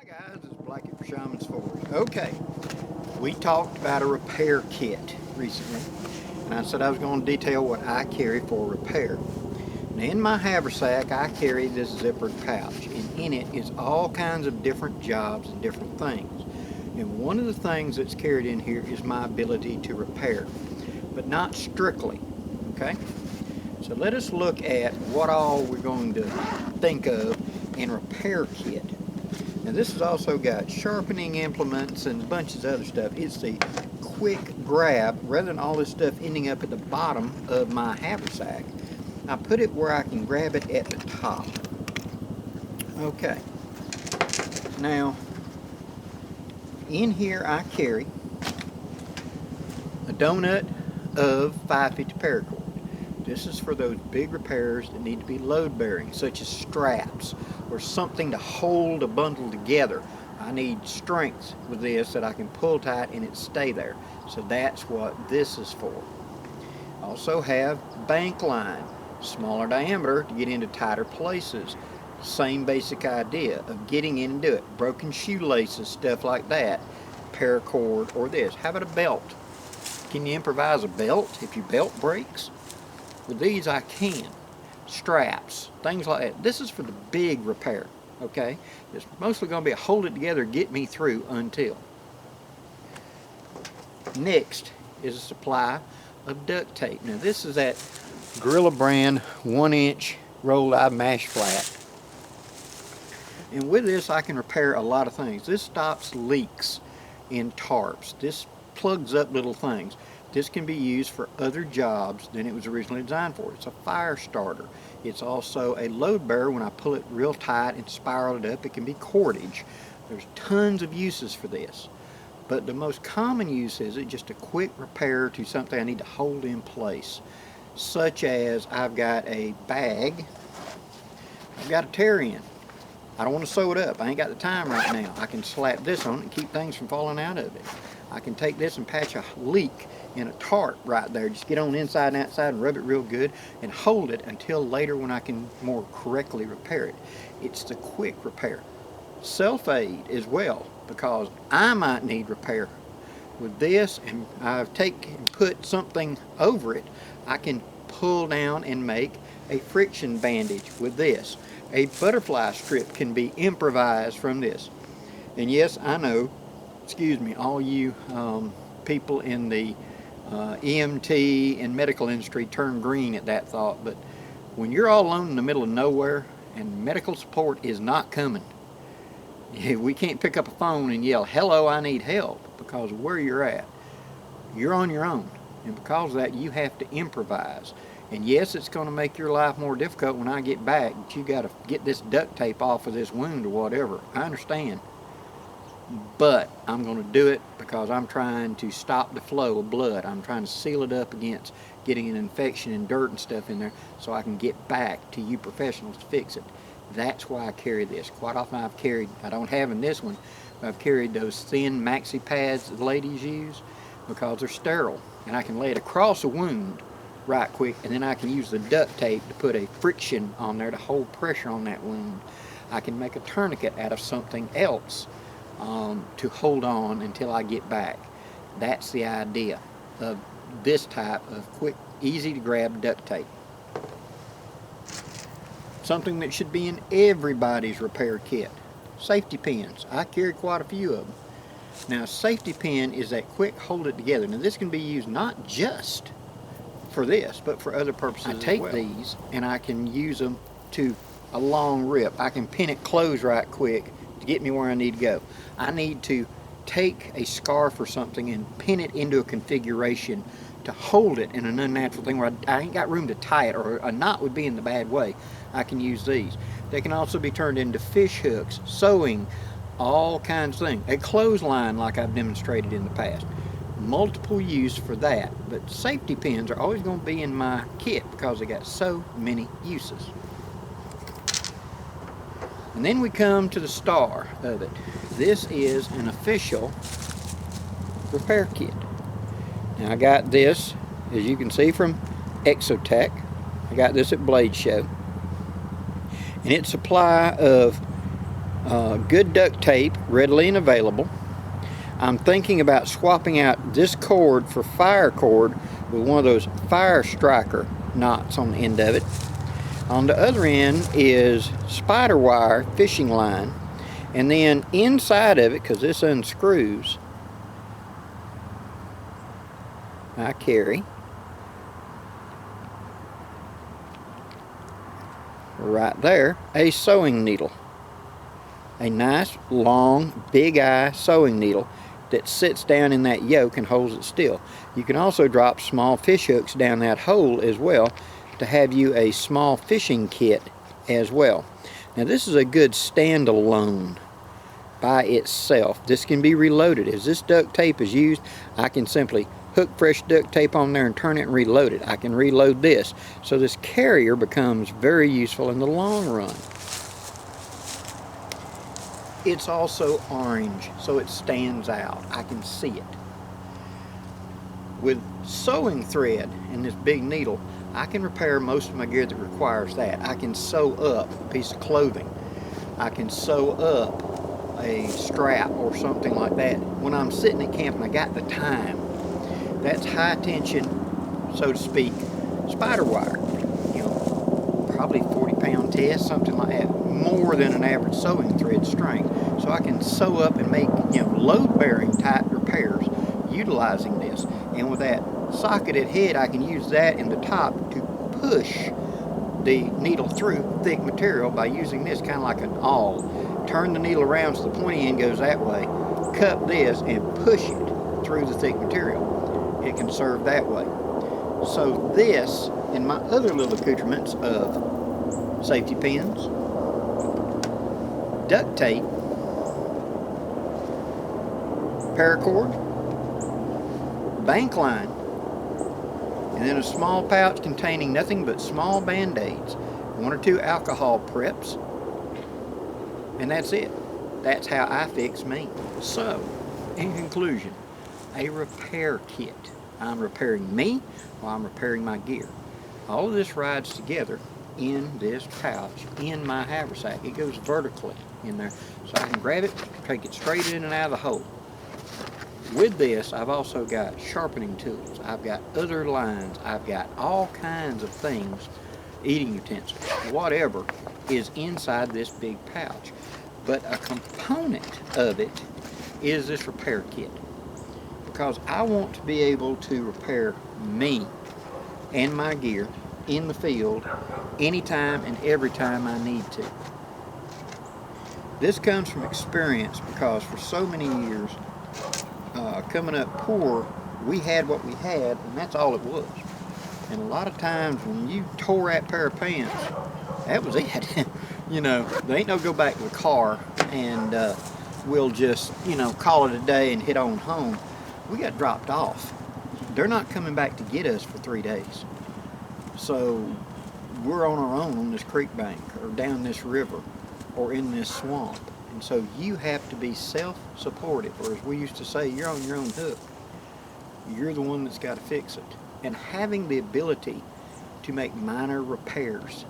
Guys, it's Blackie for Shaman's Forge. Okay, we talked about a repair kit recently, and I said I was going to detail what I carry for repair. Now in my haversack, I carry this zippered pouch, and in it is all kinds of different jobs and different things. And one of the things that's carried in here is my ability to repair, but not strictly, okay? So let us look at what all we're going to think of in repair kit. Now this has also got sharpening implements and bunches of other stuff. It's the quick grab, rather than all this stuff ending up at the bottom of my haversack. I put it where I can grab it at the top. Okay. Now, in here I carry a donut of 550 paracord. This is for those big repairs that need to be load bearing, such as straps or something to hold a bundle together. I need strength with this that I can pull tight and it stay there. So that's what this is for. Also have bank line, smaller diameter to get into tighter places. Same basic idea of getting in and do it. Broken shoelaces, stuff like that. Paracord or this. How about a belt? Can you improvise a belt if your belt breaks? With these I can. Straps, things like that. This is for the big repair, okay? It's mostly going to be a hold it together, get me through until. Next is a supply of duct tape. Now this is that Gorilla brand 1-inch rolled eye mash flat. And with this I can repair a lot of things. This stops leaks in tarps. This plugs up little things. This can be used for other jobs than it was originally designed for. It's a fire starter. It's also a load bearer. When I pull it real tight and spiral it up, it can be cordage. There's tons of uses for this. But the most common use is it just a quick repair to something I need to hold in place. Such as I've got a bag, I've got a tear in. I don't want to sew it up. I ain't got the time right now. I can slap this on it and keep things from falling out of it. I can take this and patch a leak in a tarp right there. Just get on inside and outside and rub it real good and hold it until later when I can more correctly repair it. It's the quick repair. Self-aid as well, because I might need repair. With this, and I've put something over it, I can pull down and make a friction bandage with this. A butterfly strip can be improvised from this. And yes, I know, excuse me, all you people in the EMT and medical industry turn green at that thought, but when you're all alone in the middle of nowhere and medical support is not coming, we can't pick up a phone and yell, "Hello, I need help," because where you're at, you're on your own. And because of that, you have to improvise. And yes, it's going to make your life more difficult when I get back, but you got to get this duct tape off of this wound or whatever. I understand. But I'm going to do it because I'm trying to stop the flow of blood. I'm trying to seal it up against getting an infection and dirt and stuff in there so I can get back to you professionals to fix it. That's why I carry this. Quite often I don't have in this one, but I've carried those thin maxi pads that ladies use because they're sterile. And I can lay it across a wound right quick, and then I can use the duct tape to put a friction on there to hold pressure on that wound. I can make a tourniquet out of something else to hold on until I get back. That's the idea of this type of quick, easy to grab duct tape. Something that should be in everybody's repair kit. Safety pins. I carry quite a few of them. Now, a safety pin is that quick hold it together. Now this can be used not just for this, but for other purposes as well. I take these and I can use them to a long rip. I can pin it closed right quick to get me where I need to go. I need to take a scarf or something and pin it into a configuration to hold it in an unnatural thing where I ain't got room to tie it, or a knot would be in the bad way. I can use these. They can also be turned into fish hooks, sewing, all kinds of things. A clothesline like I've demonstrated in the past. Multiple use for that, but safety pins are always going to be in my kit because they got so many uses. And then we come to the star of it. This is an official repair kit. Now I got this, as you can see, from Exotech. I got this at Blade Show. And its supply of Good duct tape, readily and available. I'm thinking about swapping out this cord for fire cord with one of those fire striker knots on the end of it. On the other end is spider wire fishing line, and then inside of it, because this unscrews, I carry right there a sewing needle. A nice long big eye sewing needle that sits down in that yoke and holds it still. You can also drop small fish hooks down that hole as well to have you a small fishing kit as well. Now this is a good standalone by itself. This can be reloaded. As this duct tape is used, I can simply hook fresh duct tape on there and turn it and reload it. I can reload this. So this carrier becomes very useful in the long run. It's also orange, so it stands out. I can see it. With sewing thread and this big needle, I can repair most of my gear that requires that. I can sew up a piece of clothing. I can sew up a strap or something like that. When I'm sitting at camp and I got the time, that's high tension, so to speak, spider wire. You know, probably 40-pound test, something like that. More than an average sewing thread strength. So I can sew up and make, you know, load-bearing type repairs utilizing this. And with that socketed head, I can use that in the top to push the needle through thick material by using this kind of like an awl. Turn the needle around so the pointy end goes that way, cup this and push it through the thick material. It can serve that way. So this and my other little accoutrements of safety pins, duct tape, paracord, bank line, and then a small pouch containing nothing but small band-aids, 1 or 2 alcohol preps, and that's it. That's how I fix me. So, in conclusion, a repair kit. I'm repairing me while I'm repairing my gear. All of this rides together in this pouch in my haversack. It goes vertically in there, so I can grab it, take it straight in and out of the hole. With this, I've also got sharpening tools. I've got other lines. I've got all kinds of things, eating utensils, whatever, is inside this big pouch. But a component of it is this repair kit, because I want to be able to repair me and my gear in the field anytime and every time I need to. This comes from experience, because for so many years, coming up poor, we had what we had, and that's all it was. And a lot of times when you tore that pair of pants, that was it. You know, there ain't no go back to the car and we'll just, you know, call it a day and head on home. We got dropped off. They're not coming back to get us for 3 days. So we're on our own on this creek bank or down this river or in this swamp. And so you have to be self-supportive, or as we used to say, you're on your own hook. You're the one that's got to fix it. And having the ability to make minor repairs,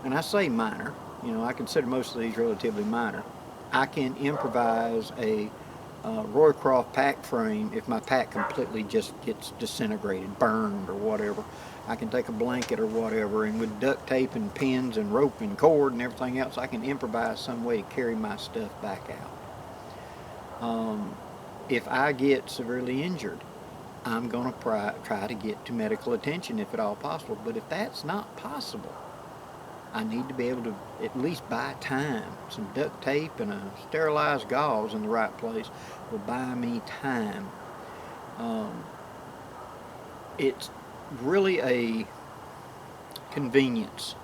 and I say minor, you know, I consider most of these relatively minor. I can improvise a Roycroft pack frame if my pack completely just gets disintegrated, burned or whatever. I can take a blanket or whatever, and with duct tape and pins and rope and cord and everything else, I can improvise some way to carry my stuff back out. If I get severely injured, I'm going to try to get to medical attention if at all possible. But if that's not possible, I need to be able to at least buy time. Some duct tape and a sterilized gauze in the right place will buy me time. It's really a convenience,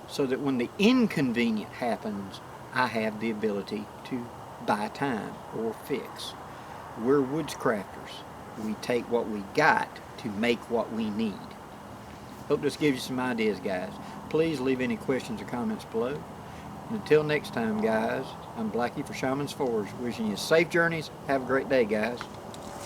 so that when the inconvenient happens, I have the ability to buy time or fix. We're woodscrafters. We take what we got to make what we need. Hope this gives you some ideas, guys. Please leave any questions or comments below. And until next time, guys, I'm Blackie for Shaman's Forge, wishing you safe journeys. Have a great day, guys.